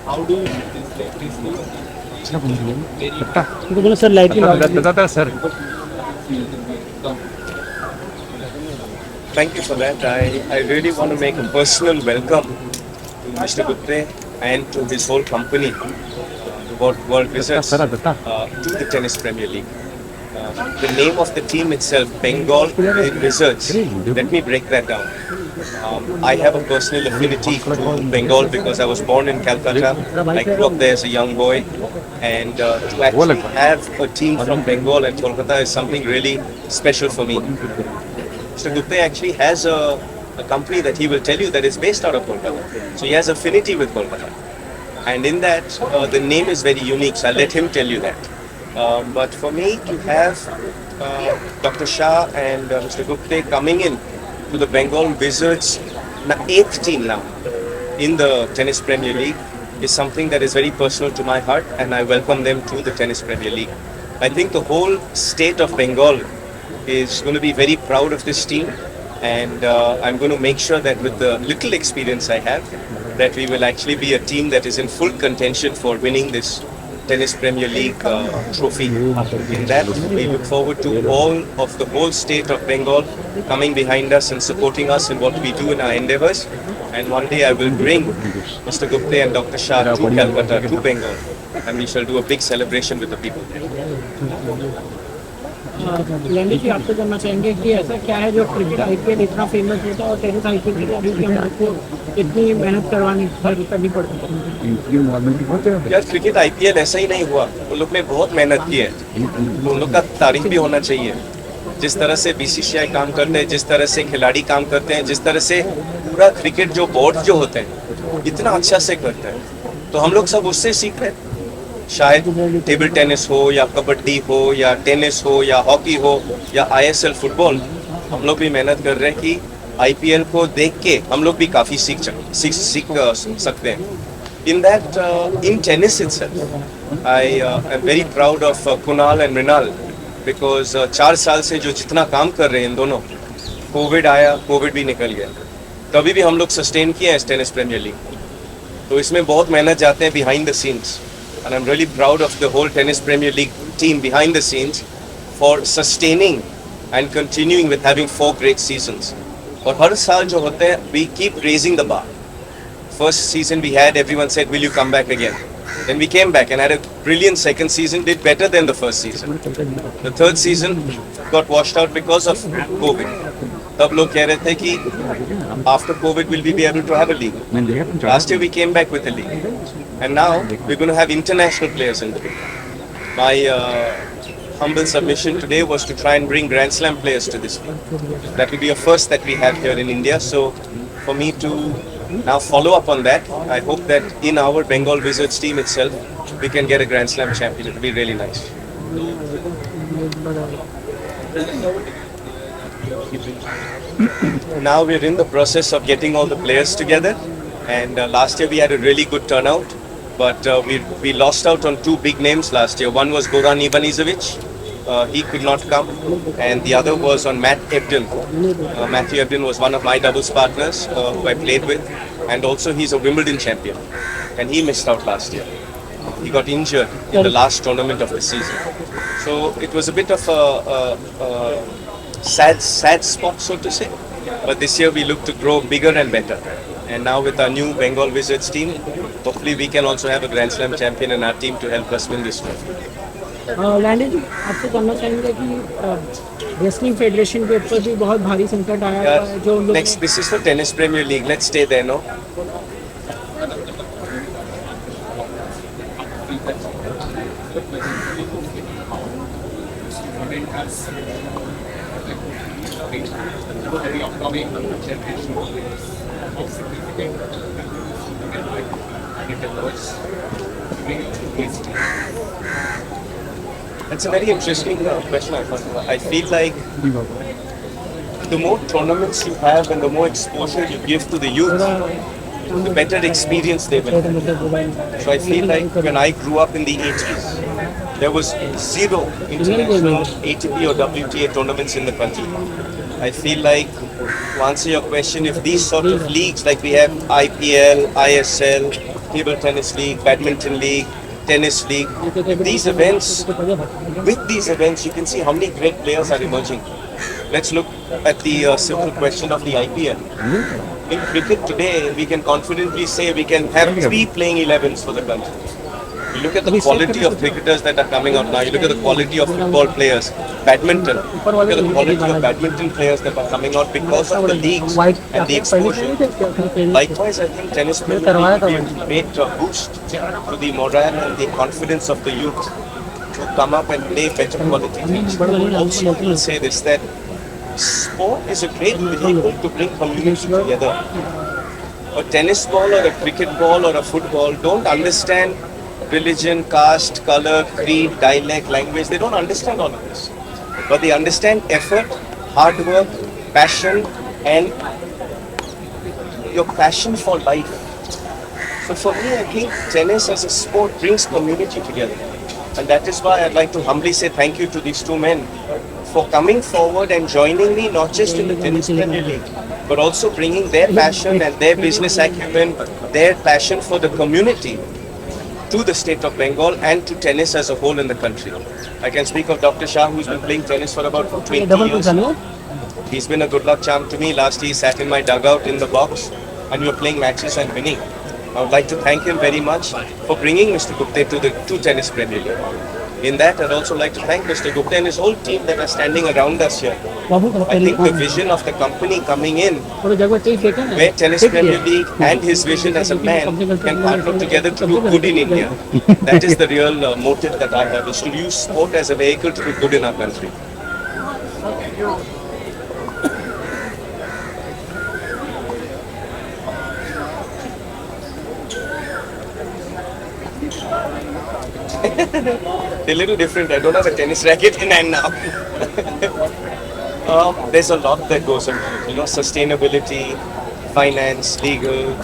How do you तो बोलो sir light की बताता sir. Thank you for that. I really want to make a personal welcome to Mr. Gupte and to his whole company, World Wizards, to the Tennis Premier League. The name of the team itself, Bengal Wizards. Let me break that down. I have a personal affinity to Bengal because I was born in Calcutta. I grew up there as a young boy. And to actually have a team from Bengal and Kolkata is something really special for me. Mr. Gupte actually has a company that he will tell you that is based out of Kolkata. So he has affinity with Kolkata. And in that, the name is very unique. So I'll let him tell you that. But for me to have Dr. Shah and Mr. Gupte coming in to the Bengal Wizards, 8th team now in the Tennis Premier League, is something that is very personal to my heart, and I welcome them to the Tennis Premier League. I think the whole state of Bengal is going to be very proud of this team, and I'm going to make sure that with the little experience I have, that we will actually be a team that is in full contention for winning this Tennis Premier League trophy. In that, we look forward to all of the whole state of Bengal coming behind us and supporting us in what we do in our endeavors. And one day I will bring Mr. Gupte and Dr. Shah to Calcutta, to Bengal, and we shall do a big celebration with the people there. Leander ji आपसे जानना चाहेंगे कि ऐसा क्या है जो cricket IPL इतना famous होता है और टेनिस आईपीएल के लिए अभी भी हमको इतनी मेहनत करनी पड़ती है? यार क्रिकेट आईपीएल ऐसा ही नहीं हुआ, उन लोग ने बहुत मेहनत की है, उन लोग का तारीफ भी होना चाहिए. जिस तरह से बीसीसीआई काम करते हैं, जिस तरह से खिलाड़ी काम करते हैं, जिस तरह से पूरा क्रिकेट जो बोर्ड जो होते हैं इतना अच्छा से करते हैं, तो हम लोग सब उससे सीख रहे हैं. शायद टेबल टेनिस हो या कबड्डी हो या टेनिस हो या हॉकी हो या आईएसएल फुटबॉल, हम लोग भी मेहनत कर रहे हैं कि आईपीएल को देख के हम लोग भी काफ़ी सीख सकते हैं. In that, in tennis itself, I am very proud of Kunal and Mrinal because 4 साल से जो जितना काम कर रहे हैं इन दोनों, कोविड आया, कोविड भी निकल गया, तभी भी हम लोग सस्टेन किए हैं इस टेनिस प्रीमियर लीग. तो इसमें बहुत मेहनत जाते हैं behind the scenes. And I'm really proud of the whole Tennis Premier League team behind the scenes for sustaining and continuing with having 4 great seasons. और हर साल जो होते हैं, we keep raising the bar. First season we had, everyone said, will you come back again? Then we came back and had a brilliant second season, did better than the first season. The third season got washed out because of COVID. तब लोग कह रहे थे कि after COVID will we be able to have a league. Last year we came back with a league. And now we're going to have international players in the league. My humble submission today was to try and bring Grand Slam players to this league. That will be a first that we have here in India. So for me to now follow up on that, I hope that in our Bengal Wizards team itself, we can get a Grand Slam champion. It will be really nice. Now we're in the process of getting all the players together. And last year we had a really good turnout. But we lost out on 2 big names last year. One was Goran Ivanisevic. He could not come. And the other was on Matt Ebden. Matthew Ebden was one of my doubles partners who I played with. And also he's a Wimbledon champion. And he missed out last year. He got injured in the last tournament of the season. So it was a bit of a sad spot, so to say. But this year we look to grow bigger and better. And now with our new Bengal Wizards team, hopefully we can also have a Grand Slam champion in our team to help us win this trophy. Leander ji आपसे जानना चाहेंगे कि wrestling federation के ऊपर भी बहुत भारी संकट आया है जो Next, this is for Tennis Premier League. Let's stay there, no? That's a very interesting question. I feel like the more tournaments you have and the more exposure you give to the youth, the better experience they will have. So I feel like when I grew up in the 80s, there was 0 international ATP or WTA tournaments in the country. I feel like to answer your question, if these sort of leagues like we have IPL, ISL, Table Tennis League, Badminton League, Tennis League, with these events, you can see how many great players are emerging. Let's look at the simple question of the IPL. In cricket today, we can confidently say we can have 3 playing 11s for the country. You look at the quality of cricketers that are coming out now. You look at the quality of football players, badminton. Look at the quality of badminton players that are coming out because of the leagues and the exposure. Likewise, I think tennis players will be a great boost to the morale and the confidence of the youth to come up and play better quality games. Also, I will say this, that sport is a great vehicle to bring communities together. A tennis ball or a cricket ball or a football don't understand religion, caste, color, creed, dialect, language. They don't understand all of this. But they understand effort, hard work, passion, and your passion for life. So for me, I think tennis as a sport brings community together. And that is why I'd like to humbly say thank you to these two men for coming forward and joining me, not just in the tennis Premier League, but also bringing their passion and their business acumen, their passion for the community to the state of Bengal and to tennis as a whole in the country. I can speak of Dr. Shah, who's been playing tennis for about 20 years. He's been a good luck charm to me. Last he sat in my dugout in the box and we were playing matches and winning. I would like to thank him very much for bringing Mr. Gupte to tennis Premier League. In that, I'd also like to thank Mr. Gupta and his whole team that are standing around us here. I think the vision of the company coming in, where Tennis Premier League and his vision as a man can partner together to do good in India. That is the real motive that I have, is to use sport as a vehicle to do good in our country. A little different. I don't have a tennis racket in hand now. There's a lot that goes into it. Sustainability, finance, legal.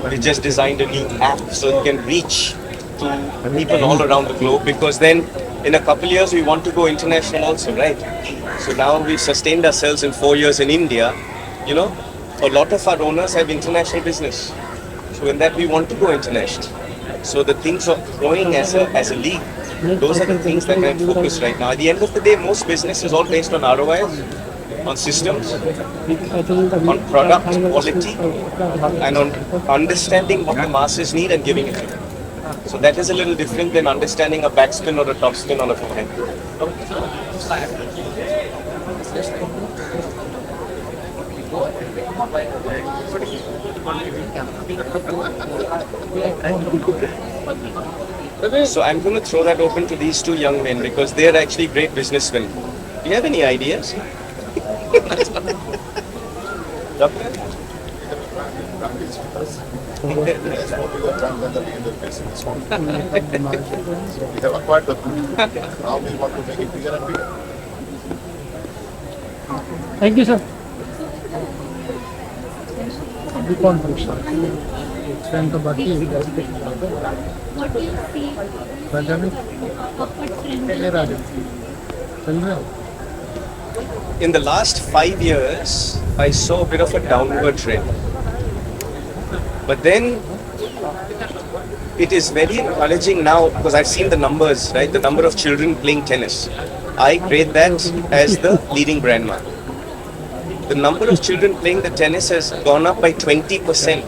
We just designed a new app so you can reach to people all around the globe, because then in a couple years we want to go international also, right? So now we've sustained ourselves in 4 years in India. A lot of our owners have international business. So in that we want to go international. So the things of growing as a league, those are the things that I'm focused right now. At the end of the day, most business is all based on ROI, on systems, on product quality, and on understanding what the masses need and giving it to them. So that is a little different than understanding a backspin or a topspin on a forehand. So I'm going to throw that open to these two young men, because they are actually great businessmen. Do you have any ideas? We have acquired the food. Now we want to make it bigger and bigger. Thank you, sir. अभी कौन पूछता है? Train तो बाकी है। What do you see? राजा ने Upward trend. पहले राजा चल रहा है। In the last 5 years, I saw a bit of a downward trend. But then it is very encouraging now, because I've seen the numbers, right? The number of children playing tennis. I grade that as the leading grandma. The number of children playing the tennis has gone up by 20%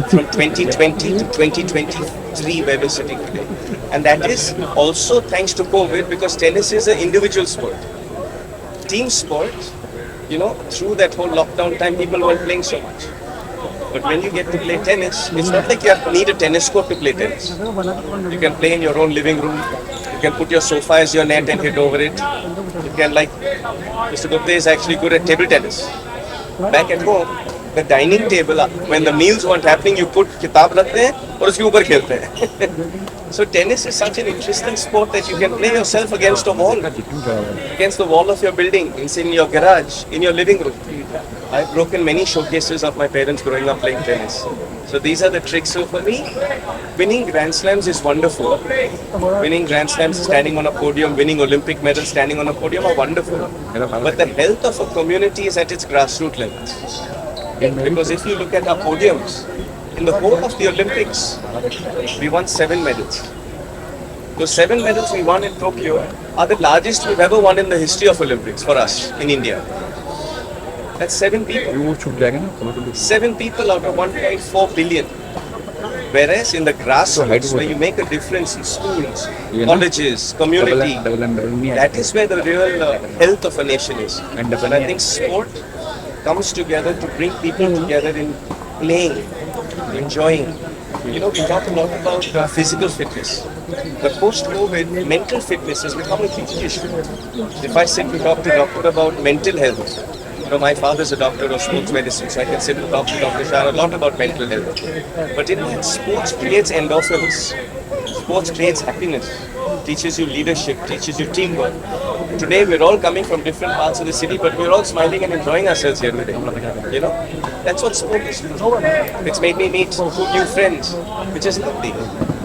from 2020 to 2023, where we're sitting today. And that is also thanks to COVID, because tennis is an individual sport. Team sport, through that whole lockdown time, people weren't playing so much. But when you get to play tennis, it's not like you need a tennis court to play tennis. You can play in your own living room. You can put your sofa as your net and hit over it. You can, like Mr. Gupta is actually good at table tennis. Back at home, the dining table, when the meals weren't happening, you put किताब रखते हैं और उसके ऊपर खेलते हैं. So tennis is such an interesting sport that you can play yourself against a wall, against the wall of your building, it's in your garage, in your living room. I've broken many showcases of my parents growing up playing tennis. So these are the tricks. So for me, winning Grand Slams is wonderful. Winning Grand Slams, standing on a podium, winning Olympic medals, standing on a podium are wonderful. But the health of a community is at its grassroots level. Because if you look at our podiums, in the whole of the Olympics, we won 7 medals. Those 7 medals we won in Tokyo are the largest we've ever won in the history of Olympics for us in India. That's 7 people. 7 people out of 1.4 billion. Whereas in the grassroots, where you make a difference in schools, colleges, community, that is where the real health of a nation is. And I think sport comes together to bring people together in playing, enjoying. You know, we talk a lot about physical fitness. But post-COVID, mental fitness has become a huge issue. If I sit and talk to a doctor about mental health, you know, my father's a doctor of sports medicine, so I can sit and talk to Dr. Shah a lot about mental health. But you know, sports creates endorphins. Sports creates happiness. Teaches you leadership, teaches you teamwork. Today we're all coming from different parts of the city, but we're all smiling and enjoying ourselves here today. You know, that's what sport is. It's made me meet 2 new friends, which is lovely.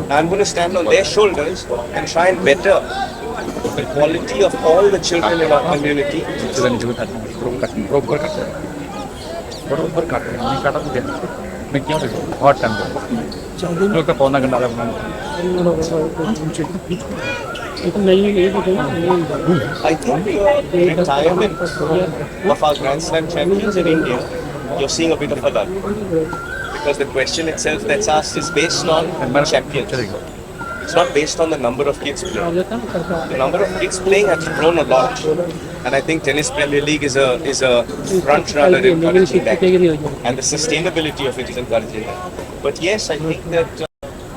I'm going to stand on their shoulders and try and better the quality of all the children in our community. I think the retirement of our Grand Slam champions in India, you're seeing a bit of a lull. Because the question itself that's asked is based on champions. It's not based on the number of kids playing. The number of kids playing has grown a lot. And I think Tennis Premier League is a front runner in encouraging that. And the sustainability of it is encouraging that. But yes, I think that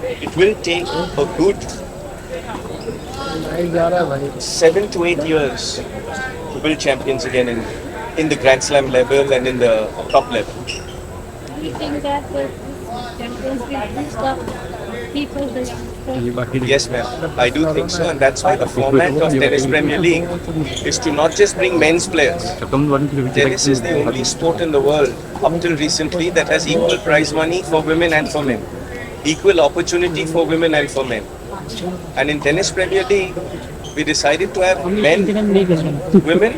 it will take a good 7 to 8 years to build champions again in the Grand Slam level and in the top level. Do you think that the champions will boost up people, the youngsters? Yes, ma'am. I do think so, and that's why the format of Tennis Premier League is to not just bring men's players. Tennis is the only sport in the world, up till recently, that has equal prize money for women and for men. Equal opportunity for women and for men. And in Tennis Premier League, we decided to have men, women,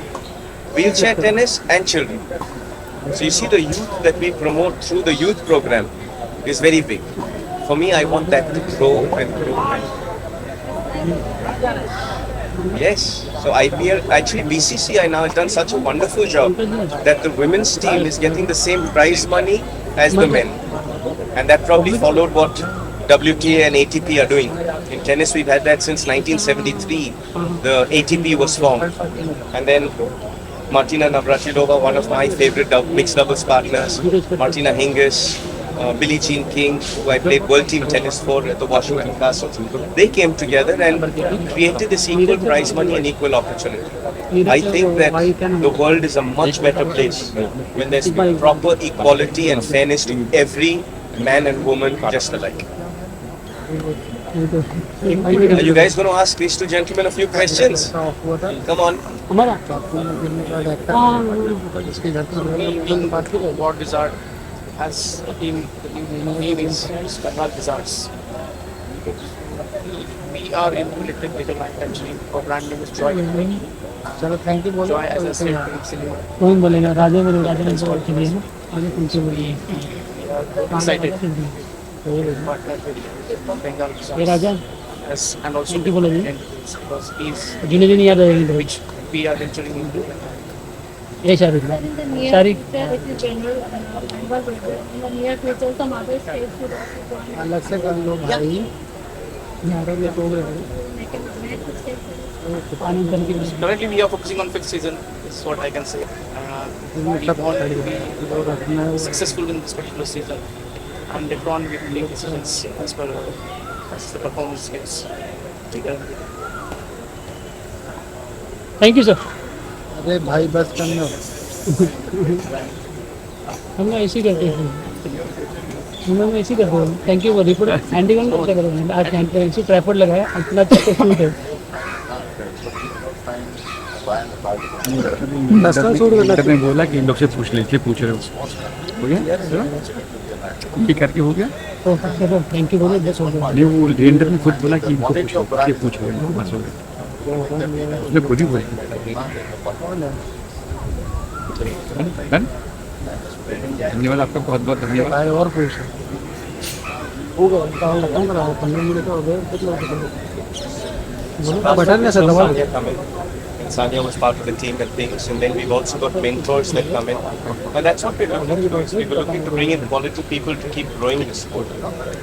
wheelchair tennis and children. So you see, the youth that we promote through the youth program is very big. For me, I want that to grow and grow. Yes. So IPL, actually BCCI now has done such a wonderful job that the women's team is getting the same prize money as the men. And that probably followed what WTA and ATP are doing. In tennis, we've had that since 1973. The ATP was formed. And then Martina Navratilova, one of my favorite mixed doubles partners, Martina Hingis, Billie Jean King, who I played world team tennis for at the Washington Castle. They came together and created this equal prize money and equal opportunity. I think that the world is a much better place when there's proper equality and fairness to every man and woman just alike. Are you guys going to ask these 2 gentlemen a few questions? Come on. What Wizard has a team, the name is Bengal Wizards. We are in electric determined actually. Our brand name is Joy. चलो thank you बोलो Joy as a symbol. कौन बोलेगा राजा बोलो राजा ने बोल के लिए ना आगे तुमसे बोलिए Excited. Partner with Bengal ये Wizards. Raja Yes, and also Thank you, Bolaji. because he's जिन्हें जिन्हें याद रहेगी तो which we are venturing into. ये Shahrukh But in the near Sorry. future, it is general Bengal will go. In the near future, some other states would also go. अलग से कर लो भाई यहाँ पे प्रोग्राम Make a state. पानी बन के Currently, we are focusing on 5th season. Is what I can say. We मतलब want to be रखना है successful in this particular season, and later on we will make decisions as per as the performance gets bigger. Thank you sir अरे भाई बस करना हम लोग ऐसे ही करते हैं हम लोग ऐसे ही करते हैं thank you report handy one करते करेंगे आज ऐसे ट्राइपॉड लगाया इतना अच्छा शूट है लेंडर ने बोला कि इन लोग से पूछ ले इसलिए पूछ रहे हो गया ये करके हो गया तो चलो थैंक यू बोलो बस हो गया नहीं वो लेंडर ने खुद बोला कि इनको पूछ लो इसलिए पूछ रहे हो बस हो गया उसने खुद ही बोला डन धन्यवाद आपका बहुत बहुत धन्यवाद और पूछ होगा काम लगाऊं करा 15 मिनट हो गए कितना बटन में सर दबा Sanya was part of the team and things, and then we've also got mentors that come in. And that's what we're looking to do. Is we were looking to bring in quality people to keep growing the sport.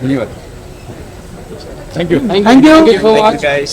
धन्यवाद thank you thank you Thank you guys.